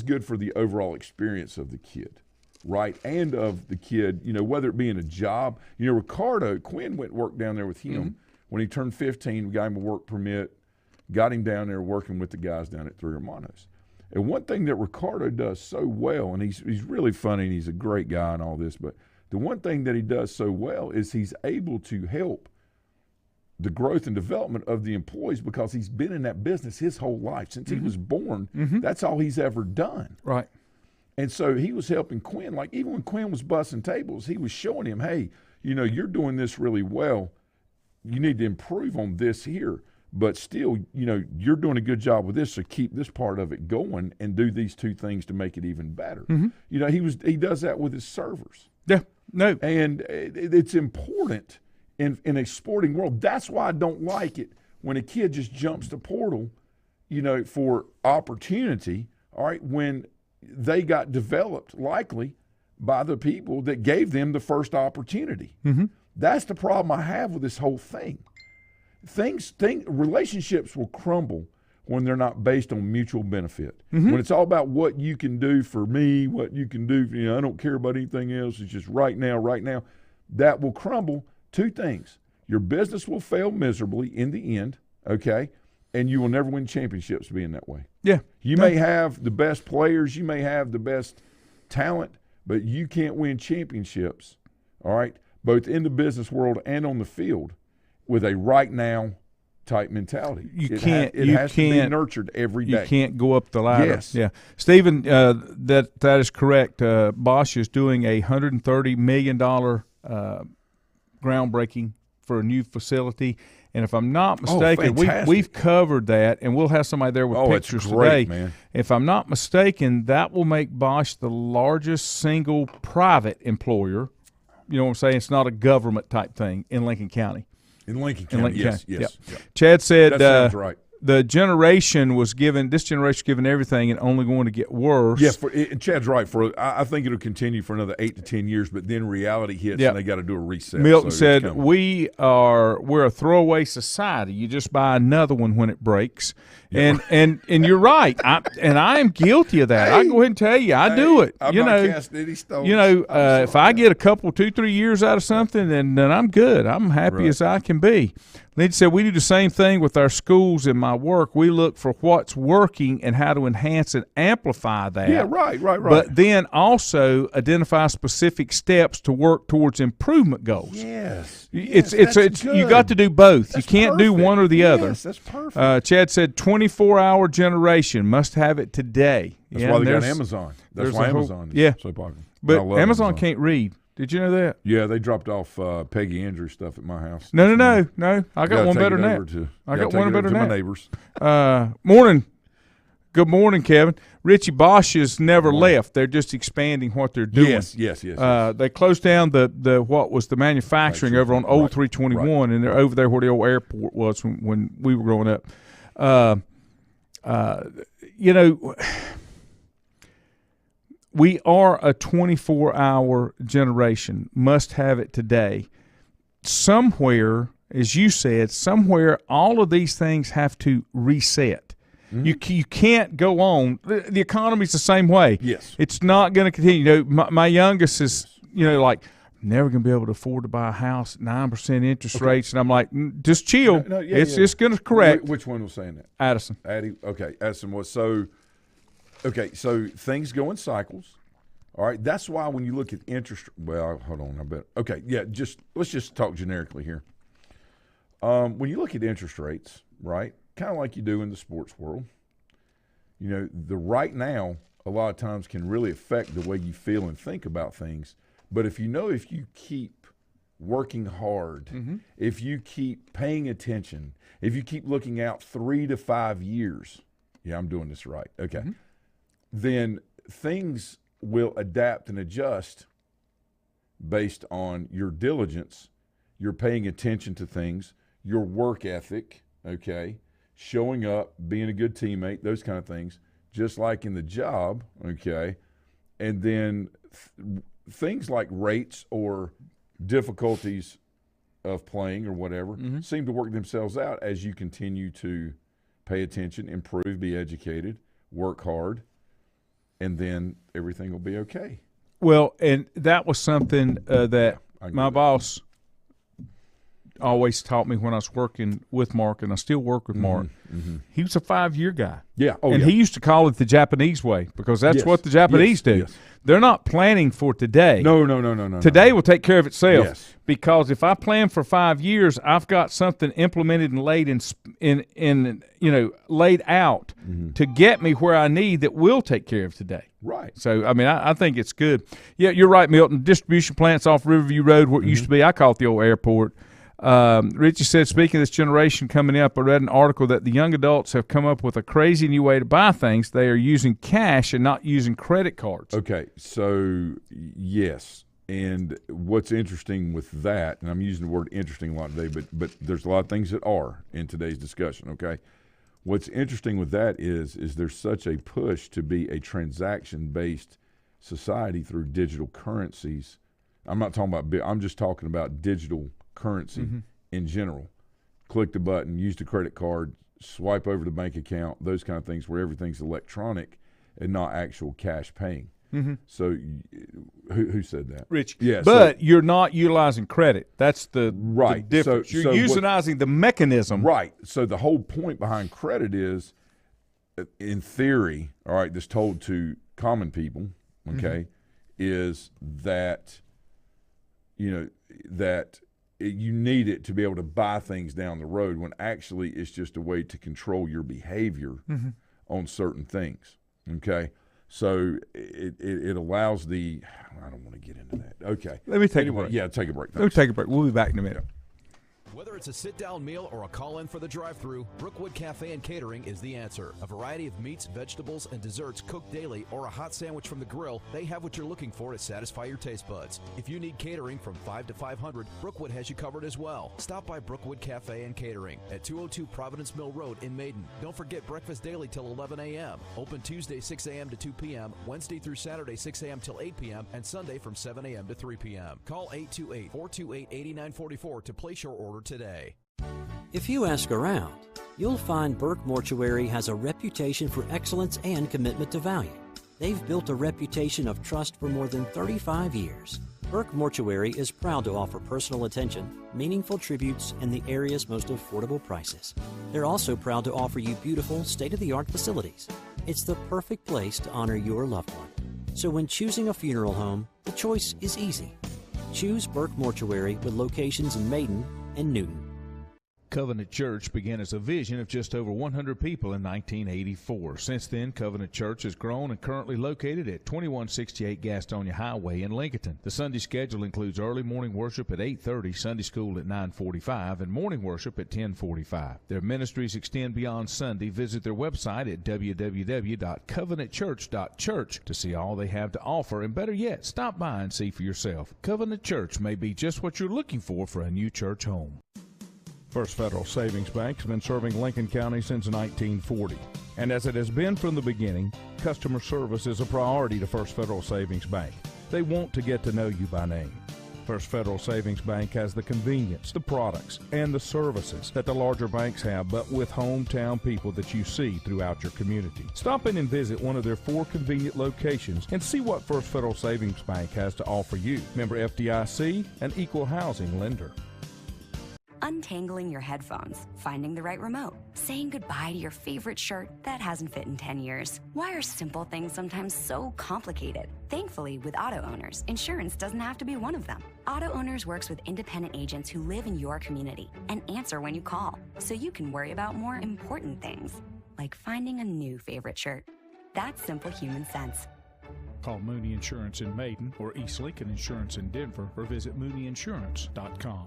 good for the overall experience of the kid, right? And of the kid, whether it be in a job. Ricardo, Quinn went work down there with him when he turned 15, we got him a work permit, got him down there working with the guys down at Three Hermanos. And one thing that Ricardo does so well, and he's really funny and he's a great guy and all this, but the one thing that he does so well is he's able to help the growth and development of the employees, because he's been in that business his whole life. Since he was born, that's all he's ever done. Right. And so he was helping Quinn. Like, even when Quinn was busting tables, he was showing him, hey, you're doing this really well. You need to improve on this here. But still, you're doing a good job with this, so keep this part of it going and do these two things to make it even better. Mm-hmm. He does that with his servers. Yeah, no. And it's important in a sporting world. That's why I don't like it when a kid just jumps the portal, for opportunity, all right, when they got developed likely by the people that gave them the first opportunity. Mm-hmm. That's the problem I have with this whole thing. Relationships will crumble when they're not based on mutual benefit. Mm-hmm. When it's all about what you can do for me, what you can do for, I don't care about anything else. It's just right now. That will crumble. Two things. Your business will fail miserably in the end, okay? And you will never win championships being that way. Yeah. You may have the best players, you may have the best talent, but you can't win championships, all right, both in the business world and on the field with a right now type mentality. It has to be nurtured every day. You can't go up the ladder. Yes. Yeah. Stephen, that is correct. Bosch is doing a $130 million groundbreaking for a new facility. And if I'm not mistaken, we've covered that, and we'll have somebody there with pictures it's great, today. Man. If I'm not mistaken, that will make Bosch the largest single private employer. You know what I'm saying? It's not a government type thing in Lincoln County. In Lincoln County, yes. Yep. Chad said that sounds right. This generation was given everything and only going to get worse. Yeah, and Chad's right. I think it'll continue for another 8 to 10 years, but then reality hits and they got to do a reset. Milton said, we're a throwaway society. You just buy another one when it breaks. Yeah. And you're right. I am guilty of that. I go ahead and tell you, I do it. I'm not casting any stones. If I get a couple, 2-3 years out of something, then I'm good. I'm happy as I can be. They said we do the same thing with our schools and my work. We look for what's working and how to enhance and amplify that. Yeah, right. But then also identify specific steps to work towards improvement goals. Yes. It's you got to do both. That's you can't do one or the other. Yes, that's perfect. Chad said 24-hour generation, must have it today. That's why they got Amazon. That's why Amazon is so popular. But Amazon can't read. Did you know that? Yeah, they dropped off Peggy Andrews stuff at my house. No. I got one better than that. I got one better than that. My neighbors. Morning. Good morning, Kevin. Richie Bosch has never left. They're just expanding what they're doing. Yes. They closed down the what was the manufacturing over on Old 321, and they're over there where the old airport was when we were growing up. We are a 24-hour generation, must have it today. Somewhere, as you said, all of these things have to reset. Mm-hmm. You can't go on. The economy's the same way. Yes. It's not going to continue. My youngest is, like, never going to be able to afford to buy a house at 9% interest rates. And I'm like, just chill. It's going to correct. Which one was saying that? Addison. Okay, Addison was so – okay, so things go in cycles, all right? That's why when you look at interest – well, hold on, I bet. Okay, let's just talk generically here. When you look at interest rates, right, kind of like you do in the sports world, the right now a lot of times can really affect the way you feel and think about things. But if you keep working hard, mm-hmm. if you keep paying attention, if you keep looking out 3 to 5 years – I'm doing this right, okay. Mm-hmm. Then things will adapt and adjust based on your diligence, your paying attention to things, your work ethic, okay, showing up, being a good teammate, those kind of things, just like in the job, okay. And then things like rates or difficulties of playing or whatever mm-hmm. seem to work themselves out as you continue to pay attention, improve, be educated, work hard. And then everything will be okay. Well, and that was something that my boss always taught me when I was working with Mark, and I still work with Mark. He was a 5-year guy. Yeah. Oh, and yeah. he used to call it the Japanese way because that's Yes. what the Japanese Yes. do. Yes. They're not planning for today. No. Today will take care of itself. Yes. Because if I plan for 5 years, I've got something implemented and laid laid out to get me where I need that will take care of today. Right. So, I mean, I think it's good. Yeah, you're right, Milton. Distribution plants off Riverview Road, where it used to be, I call it the old airport. Richie said, speaking of this generation coming up, I read an article that the young adults have come up with a crazy new way to buy things. They are using cash and not using credit cards. Okay, so yes. And what's interesting with that, and I'm using the word interesting a lot today, but there's a lot of things that are in today's discussion, okay? What's interesting with that is there's such a push to be a transaction-based society through digital currencies. I'm not talking about I'm just talking about digital currency in general. Click the button, use the credit card, swipe over the bank account, those kind of things where everything's electronic and not actual cash paying. So who said that? Rich. Yeah, but you're not utilizing credit. That's the Right. difference. So You're utilizing the mechanism. Right. So the whole point behind credit is, in theory, all right, this told to common people, okay, is that, that you need it to be able to buy things down the road when actually it's just a way to control your behavior on certain things, okay? So it allows I don't want to get into that. Okay. Let me take a break. Yeah, take a break. Let me take a break. We'll be back in a minute. Whether it's a sit-down meal or a call-in for the drive-thru, Brookwood Cafe and Catering is the answer. A variety of meats, vegetables, and desserts cooked daily, or a hot sandwich from the grill, they have what you're looking for to satisfy your taste buds. If you need catering from 5 to 500, Brookwood has you covered as well. Stop by Brookwood Cafe and Catering at 202 Providence Mill Road in Maiden. Don't forget breakfast daily till 11 a.m. Open Tuesday 6 a.m. to 2 p.m., Wednesday through Saturday 6 a.m. till 8 p.m., and Sunday from 7 a.m. to 3 p.m. Call 828-428-8944 to place your order today. If you ask around, you'll find Burke Mortuary has a reputation for excellence and commitment to value. They've built a reputation of trust for more than 35 years. Burke Mortuary is proud to offer personal attention, meaningful tributes, and the area's most affordable prices. They're also proud to offer you beautiful, state-of-the-art facilities. It's the perfect place to honor your loved one. So when choosing a funeral home, the choice is easy. Choose Burke Mortuary with locations in Maiden and Newton. Covenant Church began as a vision of just over 100 people in 1984. Since then, Covenant Church has grown and currently located at 2168 Gastonia Highway in Lincoln. The Sunday schedule includes early morning worship at 8:30, Sunday school at 9:45, and morning worship at 10:45. Their ministries extend beyond Sunday. Visit their website at www.covenantchurch.church to see all they have to offer, and better yet, stop by and see for yourself. Covenant Church may be just what you're looking for a new church home. First Federal Savings Bank has been serving Lincoln County since 1940. And as it has been from the beginning, customer service is a priority to First Federal Savings Bank. They want to get to know you by name. First Federal Savings Bank has the convenience, the products, and the services that the larger banks have, but with hometown people that you see throughout your community. Stop in and visit one of their 4 convenient locations and see what First Federal Savings Bank has to offer you. Member FDIC, an equal housing lender. Untangling your headphones, finding the right remote, saying goodbye to your favorite shirt that hasn't fit in 10 years. Why are simple things sometimes so complicated? Thankfully, with auto owners, insurance doesn't have to be one of them. Auto Owners works with independent agents who live in your community and answer when you call, so you can worry about more important things, like finding a new favorite shirt. That's simple human sense. Call Mooney Insurance in Maiden or East Lincoln Insurance in Denver or visit mooneyinsurance.com.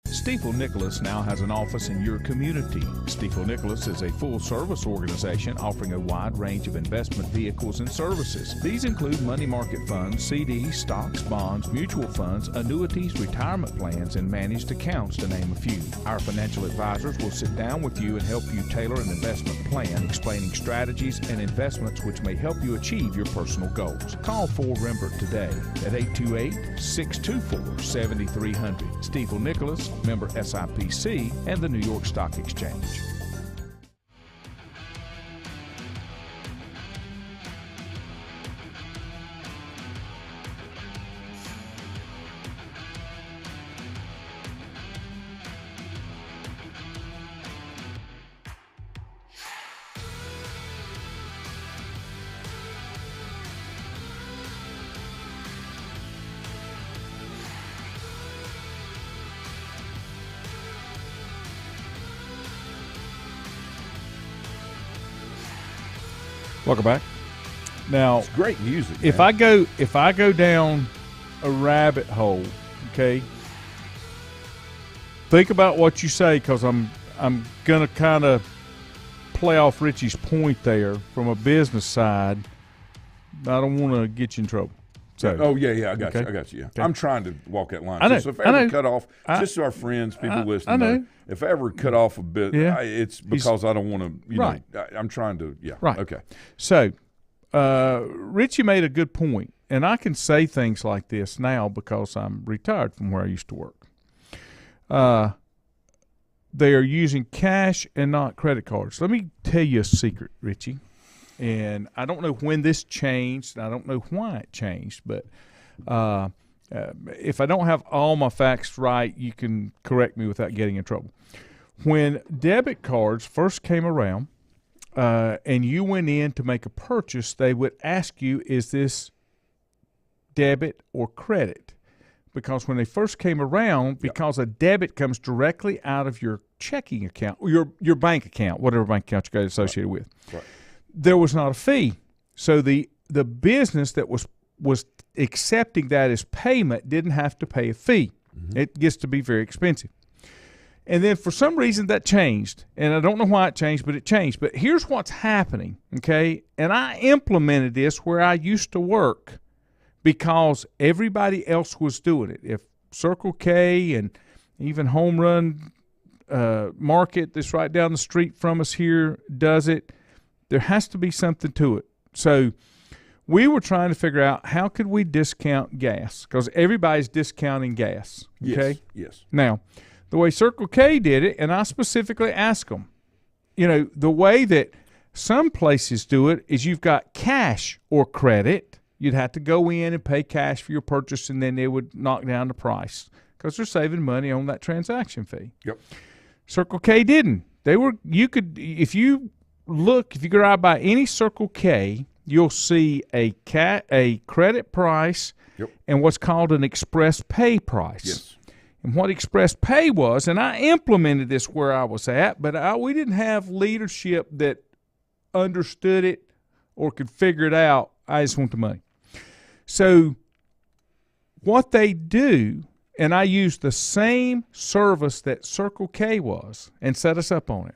Stifel Nicholas now has an office in your community. Stifel Nicholas is a full-service organization offering a wide range of investment vehicles and services. These include money market funds, CDs, stocks, bonds, mutual funds, annuities, retirement plans, and managed accounts, to name a few. Our financial advisors will sit down with you and help you tailor an investment plan, explaining strategies and investments which may help you achieve your personal goals. Call 4 Rembert today at 828-624-7300. Stifel Nicholas, member SIPC, and the New York Stock Exchange. Welcome back. Now, It's great music. if man. I go down a rabbit hole, okay, think about what you say, because I'm gonna kind of play off Richie's point there from a business side. I don't want to get you in trouble. So, I got okay. you. I got you. Yeah. Okay. I'm trying to walk that line. I know, So if I I ever know. cut off, just so our friends, people listening, I know. if I ever cut off a bit, Yeah. it's because I don't want to. Right. I'm trying to. Yeah. Right. Okay. So, Richie made a good point, and I can say things like this now because I'm retired from where I used to work. They are using cash and not credit cards. Let me tell you a secret, Richie. And I don't know when this changed, and I don't know why it changed, but if I don't have all my facts right, you can correct me without getting in trouble. When debit cards first came around, and you went in to make a purchase, they would ask you, is this debit or credit? Because when they first came around, because a debit comes directly out of your checking account, or your bank account, whatever bank account you got associated with, there was not a fee. So the business that was accepting that as payment didn't have to pay a fee. Mm-hmm. It gets to be very expensive. And then for some reason that changed, and I don't know why it changed, but it changed. But here's what's happening, okay? And I implemented this where I used to work because everybody else was doing it. If Circle K and even Home Run Market that's right down the street from us here does it, there has to be something to it. So we were trying to figure out how could we discount gas, because everybody's discounting gas, okay? Yes. Now, the way Circle K did it, and I specifically asked them, the way that some places do it is you've got cash or credit. You'd have to go in and pay cash for your purchase, and then they would knock down the price because they're saving money on that transaction fee. Yep. Circle K didn't. If you go out by any Circle K, you'll see a credit price and what's called an express pay price. Yes. And what express pay was, and I implemented this where I was at, but we didn't have leadership that understood it or could figure it out. I just want the money. So what they do, and I use the same service that Circle K was and set us up on it.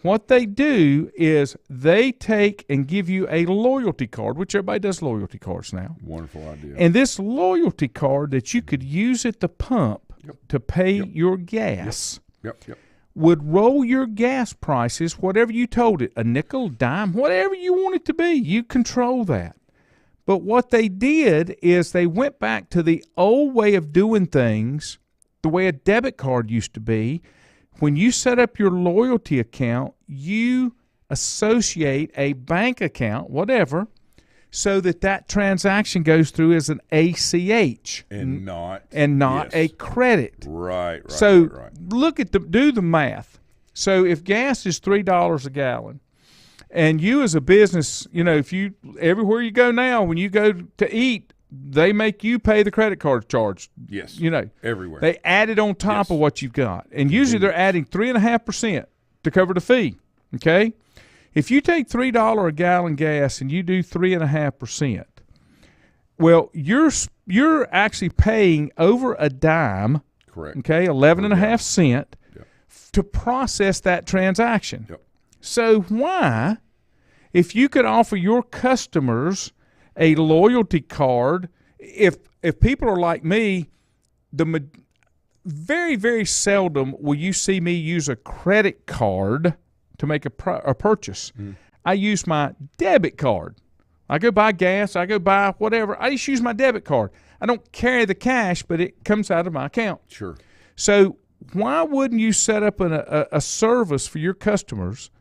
What they do is they take and give you a loyalty card, which everybody does loyalty cards now. Wonderful idea. And this loyalty card that you could use at the pump to pay your gas would roll your gas prices, whatever you told it, a nickel, dime, whatever you want it to be. You control that. But what they did is they went back to the old way of doing things, the way a debit card used to be. When you set up your loyalty account, you associate a bank account, whatever, so that transaction goes through as an ACH and not a credit. Right. So do the math. So if gas is $3 a gallon, and you as a business, if you everywhere you go now, when you go to eat, they make you pay the credit card charge. Yes. Everywhere. They add it on top of what you've got. And usually they're adding 3.5% to cover the fee. Okay? If you take $3 a gallon gas and you do 3.5%, well, you're actually paying over a dime. Correct. Okay, 11.5 cents to process that transaction. Yep. So why, if you could offer your customers a loyalty card, if people are like me, very, very seldom will you see me use a credit card to make a purchase. I use my debit card. I go buy gas, I go buy whatever. I just use my debit card. I don't carry the cash, but it comes out of my account. Sure. So why wouldn't you set up a service for your customers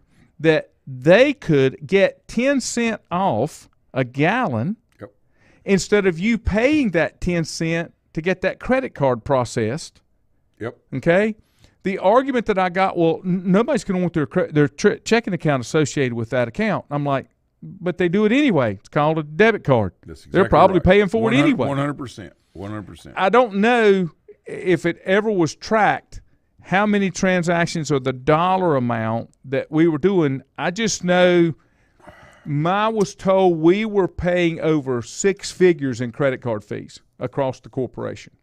that they could get 10 cents off a gallon instead of you paying that 10 cents to get that credit card processed? Yep. Okay? The argument that I got, well, nobody's going to want their checking account associated with that account. I'm like, but they do it anyway. It's called a debit card. That's exactly They're probably right. paying for it anyway. 100%. 100%. I don't know if it ever was tracked how many transactions or the dollar amount that we were doing. I just know, I was told we were paying over 6 figures in credit card fees across the corporation,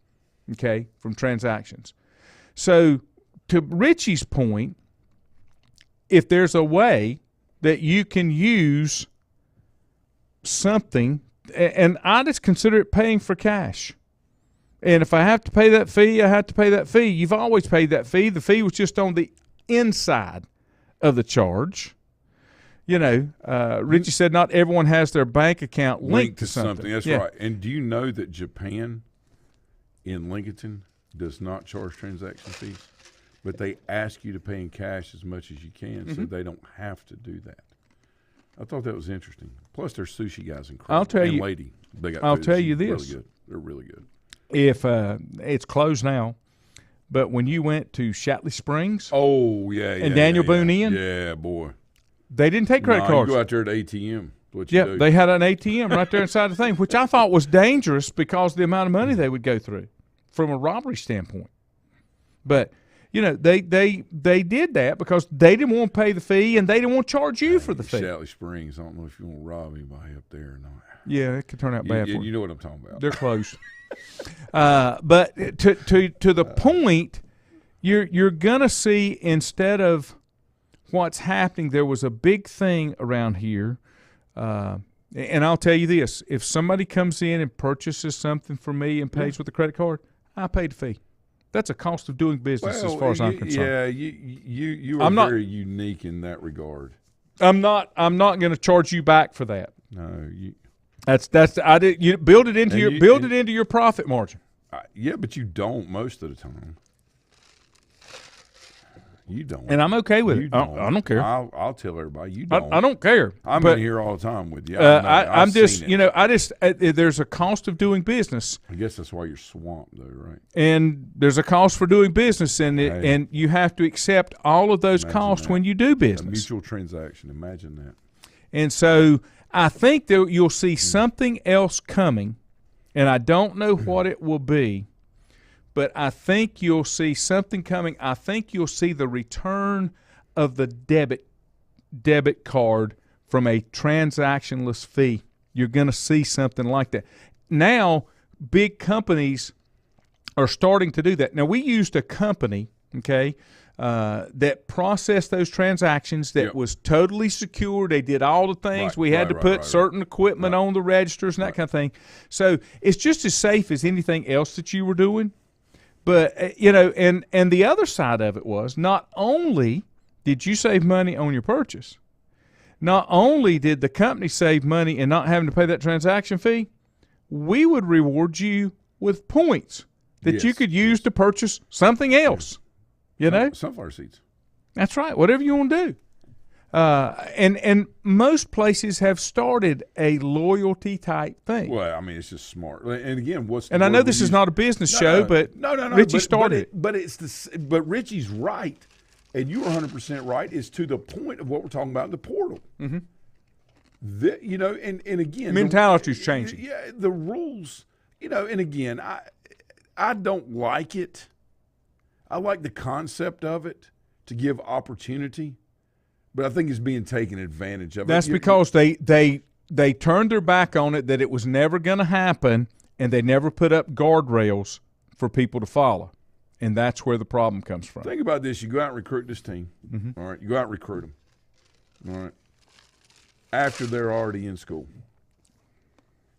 okay, from transactions. So to Richie's point, if there's a way that you can use something, and I just consider it paying for cash. And if I have to pay that fee, I have to pay that fee. You've always paid that fee. The fee was just on the inside of the charge. You know, Richie said not everyone has their bank account linked to something. That's right. And do you know that Japan in Lincoln does not charge transaction fees? But they ask you to pay in cash as much as you can, so they don't have to do that. I thought that was interesting. Plus, their sushi guys incredible. I'll tell you, lady, they got I'll food. tell you It's this: really good. They're really good. If it's closed now, but when you went to Shatley Springs, and Daniel Boone Inn, boy, they didn't take credit cards. You go out there at ATM. What you do. They had an ATM right there inside the thing, which I thought was dangerous because of the amount of money they would go through from a robbery standpoint. But you know, they did that because they didn't want to pay the fee and they didn't want to charge you for the fee. Shatley Springs, I don't know if you want to rob anybody up there or not. Yeah, it could turn out bad for you. You know what I'm talking about. They're close. But to the point, you're gonna see, instead of what's happening, there was a big thing around here. And I'll tell you this: if somebody comes in and purchases something from me and pays with a credit card, I pay the fee. That's a cost of doing business, as far as I'm concerned. Yeah, you are very unique in that regard. I'm not going to charge you back for that. No, you build it into it into your profit margin. Yeah, but you don't most of the time. You don't, and I'm okay with it. I don't care. I'll tell everybody you don't. I don't care. I'm in here all the time with you. I'm just, there's a cost of doing business. I guess that's why you're swamped, though, right? And there's a cost for doing business, and you have to accept all of those costs when you do business. A mutual transaction. Imagine that. And so I think that you'll see something else coming, and I don't know what it will be. But I think you'll see something coming. I think you'll see the return of the debit card from a transactionless fee. You're going to see something like that. Now, big companies are starting to do that. Now, we used a company, that processed those transactions that was totally secure. They did all the things. We had to put certain equipment on the registers and that kind of thing. So it's just as safe as anything else that you were doing. But, and the other side of it was, not only did you save money on your purchase, not only did the company save money in not having to pay that transaction fee, we would reward you with points that you could use to purchase something else, Sunflower seeds. That's right, whatever you want to do. And most places have started a loyalty type thing. Well, I mean, it's just smart. And again, and I know this is not a business show, but Richie started it. But Richie's right, and you are 100% right. Is to the point of what we're talking about in the portal. Mm-hmm. And again, mentality's changing. Yeah, the rules. And again, I don't like it. I like the concept of it to give opportunity. But I think it's being taken advantage of. That's because they turned their back on it, that it was never going to happen, and they never put up guardrails for people to follow. And that's where the problem comes from. Think about this. You go out and recruit this team. Mm-hmm. All right. You go out and recruit them. All right. After they're already in school.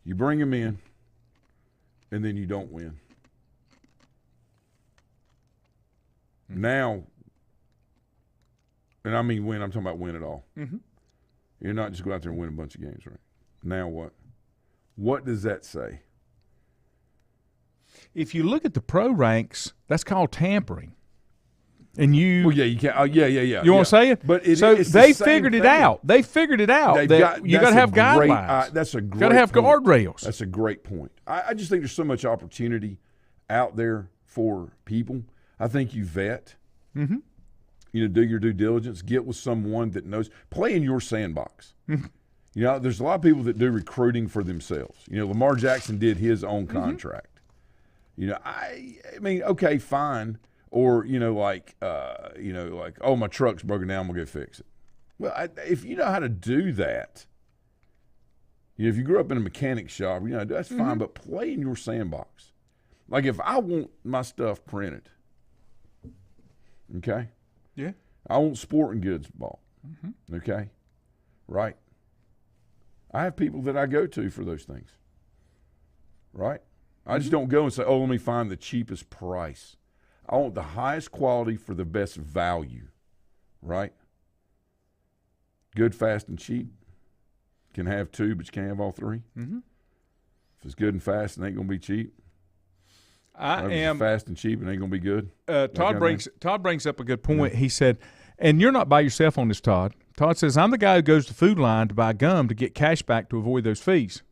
You bring them in, and then you don't win. Mm-hmm. Now, and I mean win, I'm talking about win at all. Mm-hmm. You're not just go out there and win a bunch of games, right? Now what? What does that say? If you look at the pro ranks, that's called tampering. And you can't. You know what I'm saying? But they figured it out. They figured it out. You got to have guidelines. That's a great. Got to have guardrails. That's a great point. I just think there's so much opportunity out there for people. I think you vet. Mm-hmm. Do your due diligence. Get with someone that knows. Play in your sandbox. Mm-hmm. There's a lot of people that do recruiting for themselves. Lamar Jackson did his own contract. Mm-hmm. I mean, okay, fine. Or oh, my truck's broken down, I'm gonna go fix it. Well, if you know how to do that, If you grew up in a mechanic shop, that's Mm-hmm. fine, but play in your sandbox. Like if I want my stuff printed, okay? Yeah. I want sporting goods bought, okay? Right? I have people that I go to for those things, right? I just don't go and say, oh, let me find the cheapest price. I want the highest quality for the best value, right? Good, fast, and cheap. Can have two, but you can't have all three. Mm-hmm. If it's good and fast, it ain't going to be cheap. I If am. it's fast and cheap, it ain't going to be good. Todd brings up a good point. He said, and you're not by yourself on this, Todd. Todd says, I'm the guy who goes to Food Line to buy gum to get cash back to avoid those fees.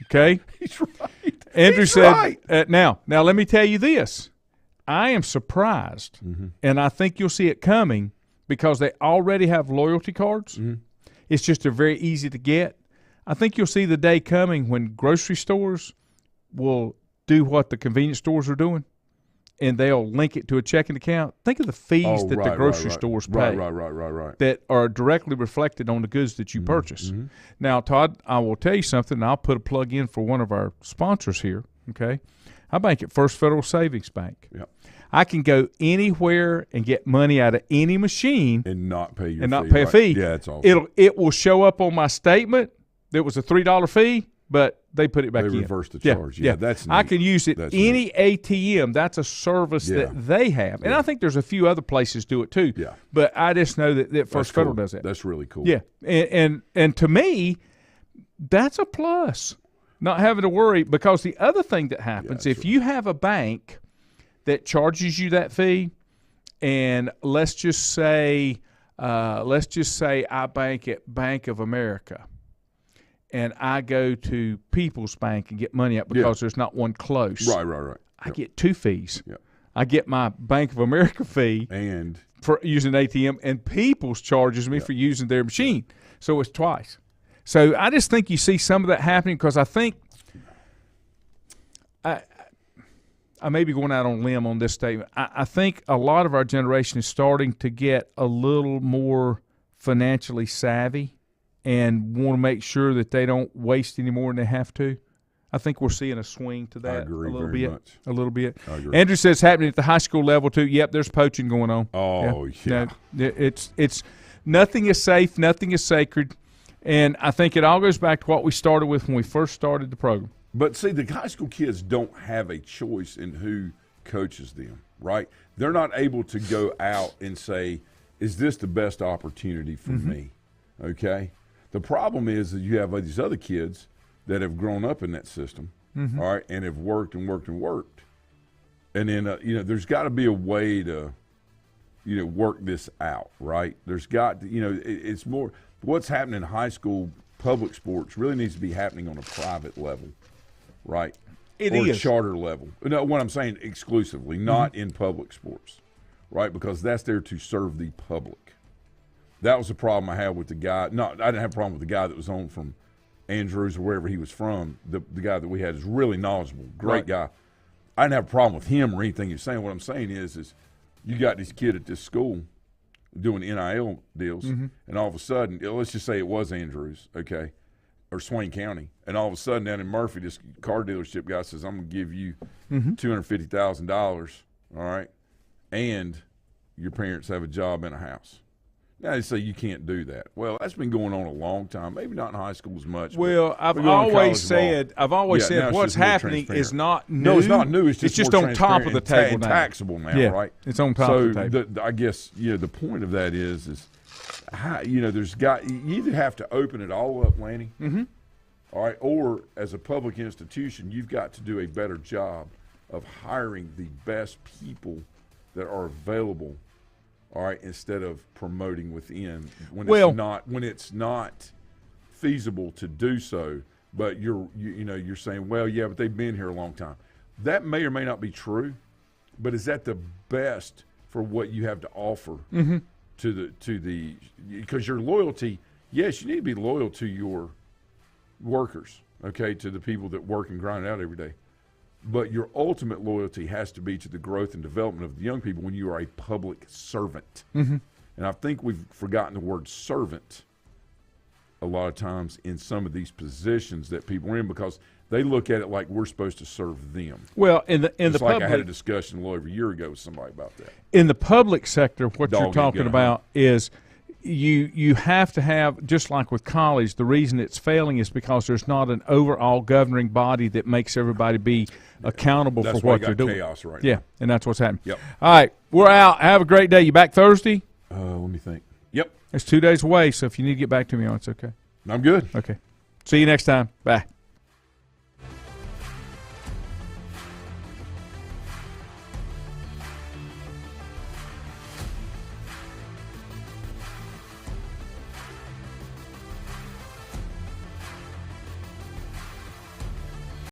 Okay? He's right. Andrew He's said, right. Now let me tell you this. I am surprised, and I think you'll see it coming because they already have loyalty cards. It's just they're very easy to get. I think you'll see the day coming when grocery stores will do what the convenience stores are doing, and they'll link it to a checking account. Think of the fees that the grocery stores pay Right. that are directly reflected on the goods that you purchase. Now, Todd, I will tell you something, and I'll put a plug in for one of our sponsors here, okay? I bank at First Federal Savings Bank. Yep. I can go anywhere and get money out of any machine And not pay your and not fee, pay a right. fee. Yeah, it's awesome. It will show up on my statement. There was a $3 fee, but they put it back in. They reversed the charge. Yeah, that's I neat. can use it That's any ATM. That's a service that they have, and I think there's a few other places do it too. Yeah. But I just know that First That's Federal cool. does it. That's really cool. Yeah, and to me, that's a plus. Not having to worry, because the other thing that happens if you have a bank that charges you that fee, and let's just say I bank at Bank of America, and I go to People's Bank and get money out because there's not one close. Right. I get two fees. Yep. I get my Bank of America fee And for using ATM, and People's charges me for using their machine. So it's twice. So I just think you see some of that happening because I think I may be going out on a limb on this statement. I think a lot of our generation is starting to get a little more financially savvy and want to make sure that they don't waste any more than they have to. I think we're seeing a swing to that agree a little very bit. much. A little bit. I agree. Andrew says it's happening at the high school level too. Yep, there's poaching going on. Oh, yeah. No, it's nothing is safe, nothing is sacred, and I think it all goes back to what we started with when we first started the program. But see, the high school kids don't have a choice in who coaches them, right? They're not able to go out and say, is this the best opportunity for me? Okay? The problem is that you have these other kids that have grown up in that system, all right, and have worked and worked and worked. And then, there's got to be a way to, work this out, right? There's got to, it's more, what's happening in high school public sports really needs to be happening on a private level, right? It or is. a charter level. No, what I'm saying exclusively, not in public sports, right? Because that's there to serve the public. That was the problem I had with the guy. No, I didn't have a problem with the guy that was on from Andrews or wherever he was from. The guy that we had is really knowledgeable, great guy. I didn't have a problem with him or anything you're saying. What I'm saying is you got this kid at this school doing NIL deals, and all of a sudden, let's just say it was Andrews, okay, or Swain County, and all of a sudden down in Murphy, this car dealership guy says, I'm going to give you $250,000, all right, and your parents have a job and a house. Now they say you can't do that. Well, that's been going on a long time. Maybe not in high school as much. Well, I've going to always college ball. said now it's what's just more happening transparent. is not new. No, it's not new. It's just more on top of the transparent table and now. taxable now, right? It's on top of the table. I guess the point of that is how, there's got you either have to open it all up, Lanny, all right, or as a public institution, you've got to do a better job of hiring the best people that are available. All right, instead of promoting within when it's not feasible to do so, but you're saying, well, yeah, but they've been here a long time. That may or may not be true, but is that the best for what you have to offer to the because your loyalty, yes, you need to be loyal to your workers, okay, to the people that work and grind out every day. But your ultimate loyalty has to be to the growth and development of the young people when you are a public servant. And I think we've forgotten the word servant a lot of times in some of these positions that people are in, because they look at it like we're supposed to serve them. Well, in the It's like public, I had a discussion a little over a year ago with somebody about that. in the public sector, what Dog you're ain't talking gonna about is you have to have, just like with college, the reason it's failing is because there's not an overall governing body that makes everybody be accountable That's for why what you they're got doing. chaos right Yeah, now. and that's what's happening. Yep. All right, we're out. Have a great day. You back Thursday? Let me think. Yep. It's 2 days away, so if you need to get back to me on it, it's okay. I'm good. Okay. See you next time. Bye.